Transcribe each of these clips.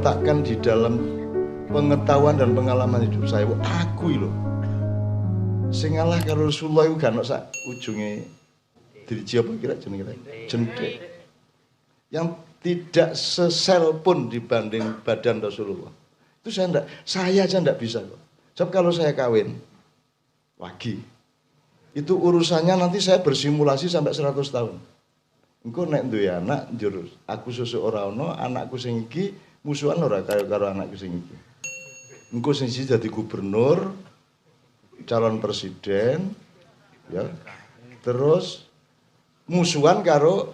letakkan di dalam pengetahuan dan pengalaman hidup saya. Aku loh, sing ngalah karo Rasulullah itu gak ono sak ujunge diriji apa kira-kira jentik. Yang tidak sesel pun dibanding badan Rasulullah. Itu saya aja enggak bisa kok. Sebab kalau saya kawin lagi, itu urusannya nanti saya bersimulasi sampai 100 tahun. Engko nek duwe anak njur aku susu ora ono, anakku sing iki musuhan ora karo anakku sing iki. Engko sing siji dadi gubernur, calon presiden, ya. Terus musuhan karo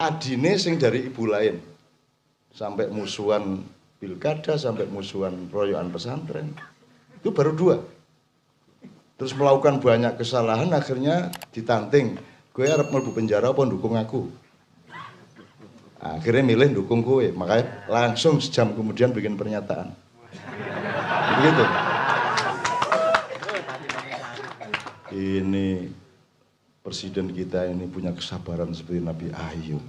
adine sing dari ibu lain. Sampai musuhan pilkada, sampai musuhan royokan pesantren. Itu baru 2. Terus melakukan banyak kesalahan, akhirnya ditanting. Gue harap mlebu penjara apa dukung aku. Akhirnya milih dukung gue, makanya langsung sejam kemudian bikin pernyataan. Begitu. Ini presiden kita ini punya kesabaran seperti Nabi Ayub.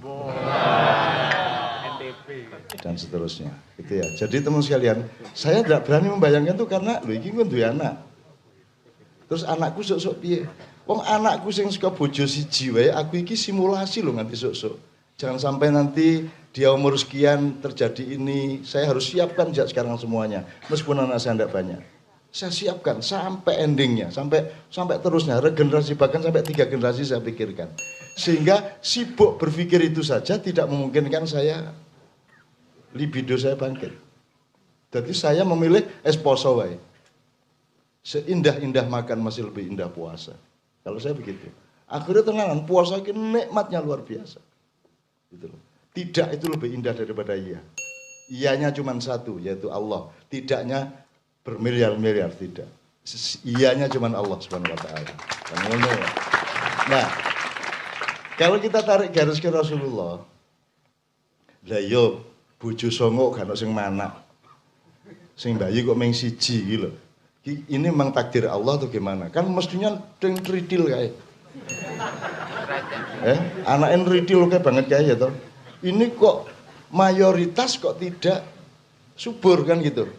Dan seterusnya. Gitu ya. Jadi teman sekalian, saya tidak berani membayangkan itu karena lho iki gue duwe anak. Terus anakku sok-sok piye? Wong anakku sing saka bojo siji wae, aku iki simulasi lho nganti sok-sok. Jangan sampai nanti dia umur sekian terjadi ini, saya harus siapkan sejak sekarang semuanya. Meskipun anak saya tidak banyak. Saya siapkan sampai endingnya, sampai terusnya, regenerasi bahkan sampai 3 generasi saya pikirkan. Sehingga sibuk berpikir itu saja tidak memungkinkan saya libido saya bangkit. Jadi saya memilih esposo wae. Seindah-indah makan masih lebih indah puasa. Kalau saya begitu. Akhirnya tenanan puasa ini nikmatnya luar biasa. Gitu loh. Tidak itu lebih indah daripada iya. Iyanya cuma satu, yaitu Allah. Tidaknya bermiliar-miliar, tidak. Iyanya cuma Allah Subhanahu wa taala. Nah, kalau kita tarik garis ke Rasulullah, lah yo bojo songo gak ono sing manak. Sing bayi kok meng siji iki lho. Ini memang takdir Allah atau gimana? Kan mestinya deng tridil kayak. Anaknya tridil kayak banget kayak ya toh. Ini kok mayoritas kok tidak subur kan gitu.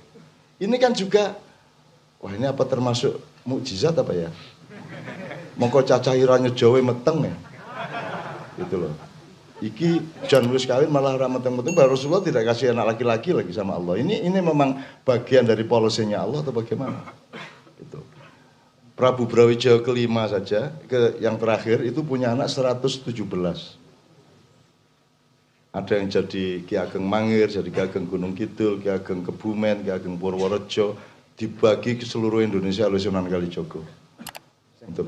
Ini kan juga, wah ini apa termasuk mukjizat apa ya? Mongko cacah iranya Jawa meteng ya. Gitu loh. Iki John wis kawin malah ora meteng-meteng, Rasulullah tidak kasih anak laki-laki lagi sama Allah. Ini memang bagian dari polisinya Allah atau bagaimana? Itu. Prabu Brawijaya kelima saja, yang terakhir itu punya anak 117. Ada yang jadi Ki Ageng Mangir, jadi Ki Ageng Gunung Kidul, Ki Ageng Kebumen, Ki Ageng Purworejo, dibagi ke seluruh Indonesia oleh Sunan Kalijogo. Untuk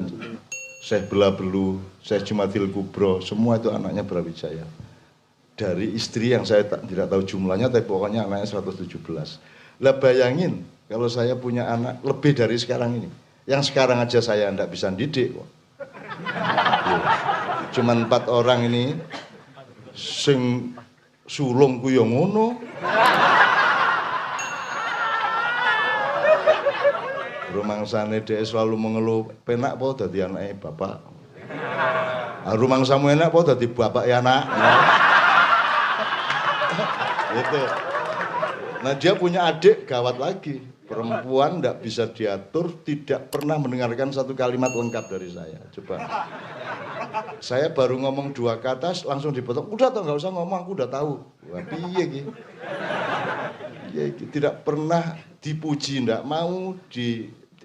Syekh Belabelu, Syekh Jumadil Kubro, semua itu anaknya Brawijaya. Dari istri yang saya tidak tahu jumlahnya, tapi pokoknya anaknya 117. Lah bayangin, kalau saya punya anak lebih dari sekarang ini. Yang sekarang aja saya tidak bisa didik. Cuman 4 orang ini, sing sulung ku yo ngono. Rumangsane dhek selalu mengeluh, penak po dadi anake bapak. Rumangsamu enak po dadi bapak ya anak. Gitu. Nah dia punya adik gawat lagi, perempuan tidak bisa diatur, tidak pernah mendengarkan satu kalimat lengkap dari saya. Coba, saya baru ngomong 2 kata langsung dipotong. Udah toh nggak usah ngomong, aku udah tahu. Wah piye gitu. Tidak pernah dipuji, tidak mau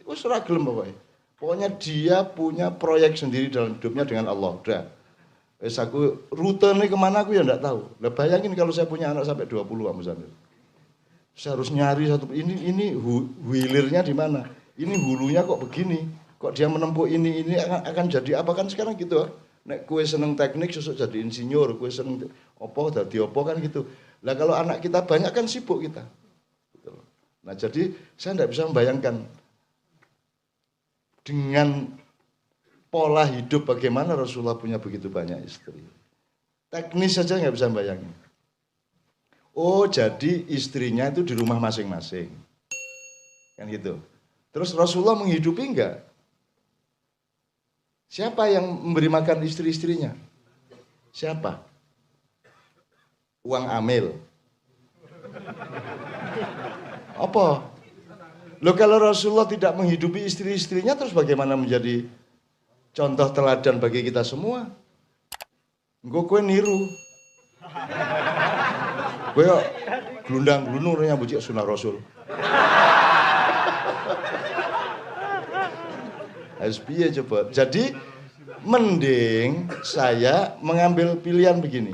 wis ora gelem pokoknya. Pokoknya dia punya proyek sendiri dalam hidupnya dengan Allah. Udah. Wis aku rute nih kemana aku ya enggak tahu. Lah bayangin kalau saya punya anak sampai 20 Pak Muzamil. Saya harus nyari satu ini hilirnya di mana? Ini hulunya kok begini? Kok dia menempuh ini akan jadi apa kan sekarang gitu. Nek kue seneng teknik sesuk jadi insinyur, kue seneng opo dadi opo kan gitu. Lah kalau anak kita banyak kan sibuk kita. Nah jadi saya enggak bisa membayangkan dengan pola hidup bagaimana Rasulullah punya begitu banyak istri. Teknis saja nggak bisa bayangin. Oh jadi istrinya itu di rumah masing-masing. Kan gitu. Terus Rasulullah menghidupi enggak? Siapa yang memberi makan istri-istrinya? Siapa? Uang amil. Apa? Loh kalau Rasulullah tidak menghidupi istri-istrinya terus bagaimana menjadi contoh teladan bagi kita semua? Engko kowe niru. Kowe glundang-glunur yang bucik sunah Rasul. Harus piye coba. Jadi mending saya mengambil pilihan begini.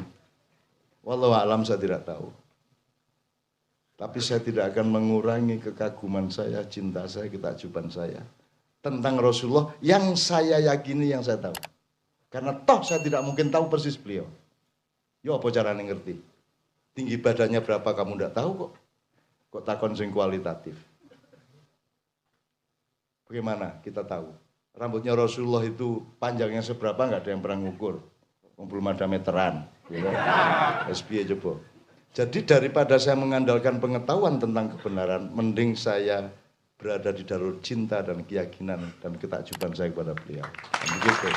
Wallahu alam, saya tidak tahu. Tapi saya tidak akan mengurangi kekaguman saya, cinta saya, ketakjuban saya tentang Rasulullah yang saya yakini, yang saya tahu. Karena toh saya tidak mungkin tahu persis beliau. Yo apa caranya ngerti? Tinggi badannya berapa kamu tidak tahu kok. Kok takon sing kualitatif. Bagaimana kita tahu? Rambutnya Rasulullah itu panjangnya seberapa, nggak ada yang pernah ngukur. Belum ada meteran. SBY coba. Jadi daripada saya mengandalkan pengetahuan tentang kebenaran, mending saya berada di darul cinta dan keyakinan dan ketakjuban saya kepada beliau. Dan begitu.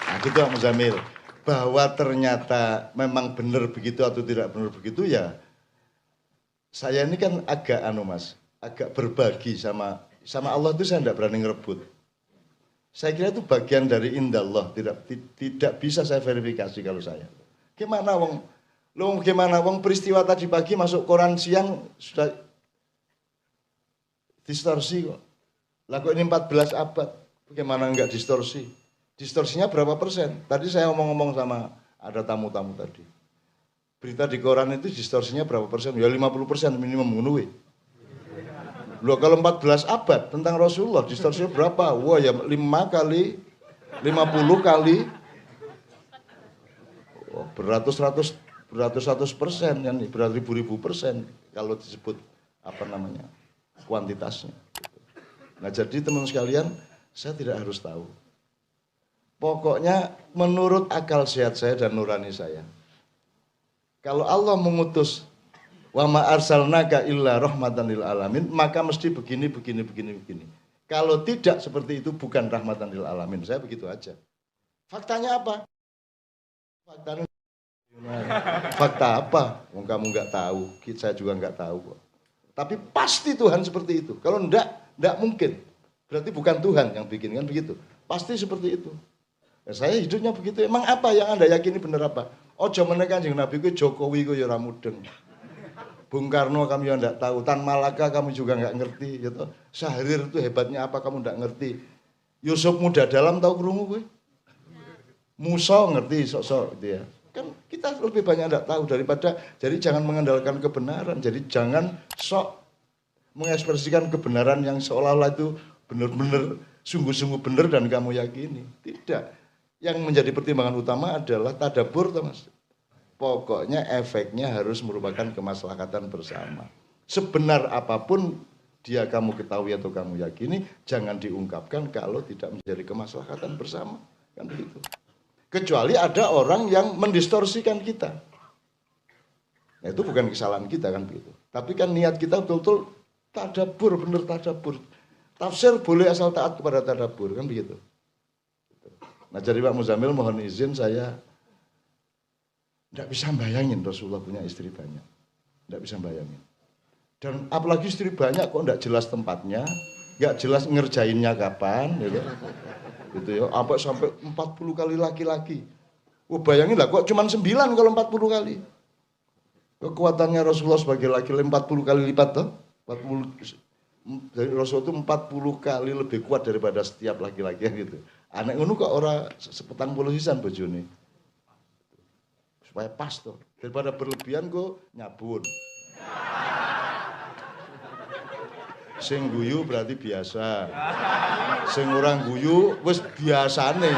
Nah gitu Pak Muzamil. Bahwa ternyata memang benar begitu atau tidak benar begitu ya. Saya ini kan agak agak berbagi sama Allah itu saya tidak berani ngerebut. Saya kira itu bagian dari indallah, tidak bisa saya verifikasi kalau saya. Gimana wong peristiwa tadi pagi masuk koran siang sudah distorsi kok. Lah kok ini 14 abad, bagaimana enggak distorsi? Distorsinya berapa persen? Tadi saya ngomong-ngomong sama ada tamu-tamu tadi. Berita di koran itu distorsinya berapa persen? Ya 50% minimum memenuhi. Loh kalau 14 abad tentang Rasulullah distorsinya berapa? Wah ya 5 kali, 50 kali. Oh, beratus-ratus persen, ya nih, beribu-ribu persen kalau disebut apa namanya kuantitasnya. Nah jadi teman sekalian, saya tidak harus tahu. Pokoknya menurut akal sehat saya dan nurani saya, kalau Allah mengutus wa ma arsalnaka illa rahmatan lil alamin, maka mesti begini. Kalau tidak seperti itu bukan rahmatan lil alamin. Saya begitu aja. Faktanya apa? Fakta apa? Kamu nggak tahu, saya juga nggak tahu kok. Tapi pasti Tuhan seperti itu. Kalau enggak mungkin. Berarti bukan Tuhan yang bikin, kan begitu. Pasti seperti itu. Ya, saya hidupnya begitu. Emang apa yang Anda yakini benar apa? Ojo menekan Kanjeng Nabi ku Jokowi ku ya ora mudeng. Bung Karno kamu ya enggak tahu, Tan Malaka kamu juga enggak ngerti gitu. Syahrir itu hebatnya apa kamu enggak ngerti. Yusuf Muda Dalam tahu krungu kowe? Musa ngerti sok-sok gitu ya. Kan kita lebih banyak enggak tahu daripada, jadi jangan mengandalkan kebenaran. Jadi jangan sok mengekspresikan kebenaran yang seolah-olah itu benar-benar sungguh-sungguh benar dan kamu yakini. Tidak. Yang menjadi pertimbangan utama adalah tadabbur, Mas. Pokoknya efeknya harus merupakan kemaslahatan bersama. Sebenar apapun dia kamu ketahui atau kamu yakini, jangan diungkapkan kalau tidak menjadi kemaslahatan bersama. Kan begitu. Kecuali ada orang yang mendistorsikan kita. Nah, itu bukan kesalahan kita kan begitu. Tapi kan niat kita betul-betul tadabbur, benar tadabbur. Tafsir boleh asal taat kepada tadabbur, kan begitu. Nah jadi Pak Muzamil mohon izin, saya tidak bisa bayangin Rasulullah punya istri banyak. Tidak bisa bayangin. Dan apalagi istri banyak kok tidak jelas tempatnya, nggak jelas ngerjainnya kapan, gitu. Gitu ya, apa sampai 40 kali laki-laki. Oh bayangin lah, kok cuma 9 kalau 40 kali. Kekuatannya Rasulullah sebagai laki-laki 40 kali lipat toh. 40 dari Rasulullah itu 40 kali lebih kuat daripada setiap laki-laki gitu. Anak ngono kok ora sepetang puluh sisan bojone. Supaya pas tuh. Daripada berlebihan kok nyabun. Sing guyu berarti biasa. Sing orang guyu wis biasane.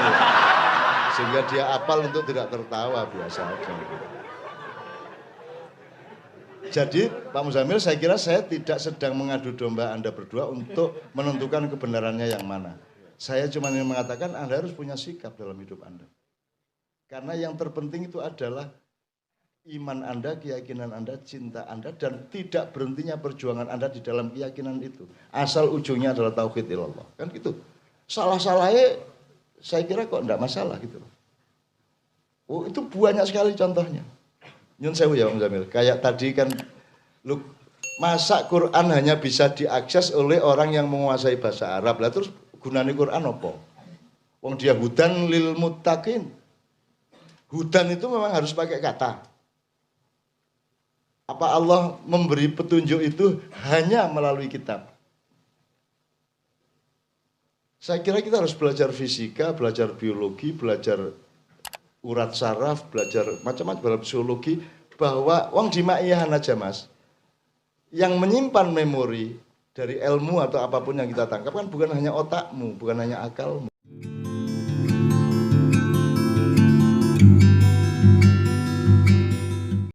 Sehingga dia apal untuk tidak tertawa, biasa aja. Jadi Pak Muzamil, saya kira saya tidak sedang mengadu domba Anda berdua untuk menentukan kebenarannya yang mana. Saya cuma ingin mengatakan Anda harus punya sikap dalam hidup Anda. Karena yang terpenting itu adalah iman Anda, keyakinan Anda, cinta Anda, dan tidak berhentinya perjuangan Anda di dalam keyakinan itu. Asal ujungnya adalah tauhid ilallah. Kan gitu. Salah-salahnya saya kira kok enggak masalah gitu. Oh, itu banyak sekali contohnya. Nyun sewu ya Om Jamil. Kayak tadi kan lu masa Quran hanya bisa diakses oleh orang yang menguasai bahasa Arab. Lah terus gunanya Quran apa? Wong dia hudan lil muttaqin. Hudan itu memang harus pakai kata. Apa Allah memberi petunjuk itu hanya melalui kitab? Saya kira kita harus belajar fisika, belajar biologi, belajar urat saraf, belajar macam-macam dalam psikologi, bahwa wong di maiyahan aja Mas. Yang menyimpan memori dari ilmu atau apapun yang kita tangkap kan bukan hanya otakmu, bukan hanya akalmu.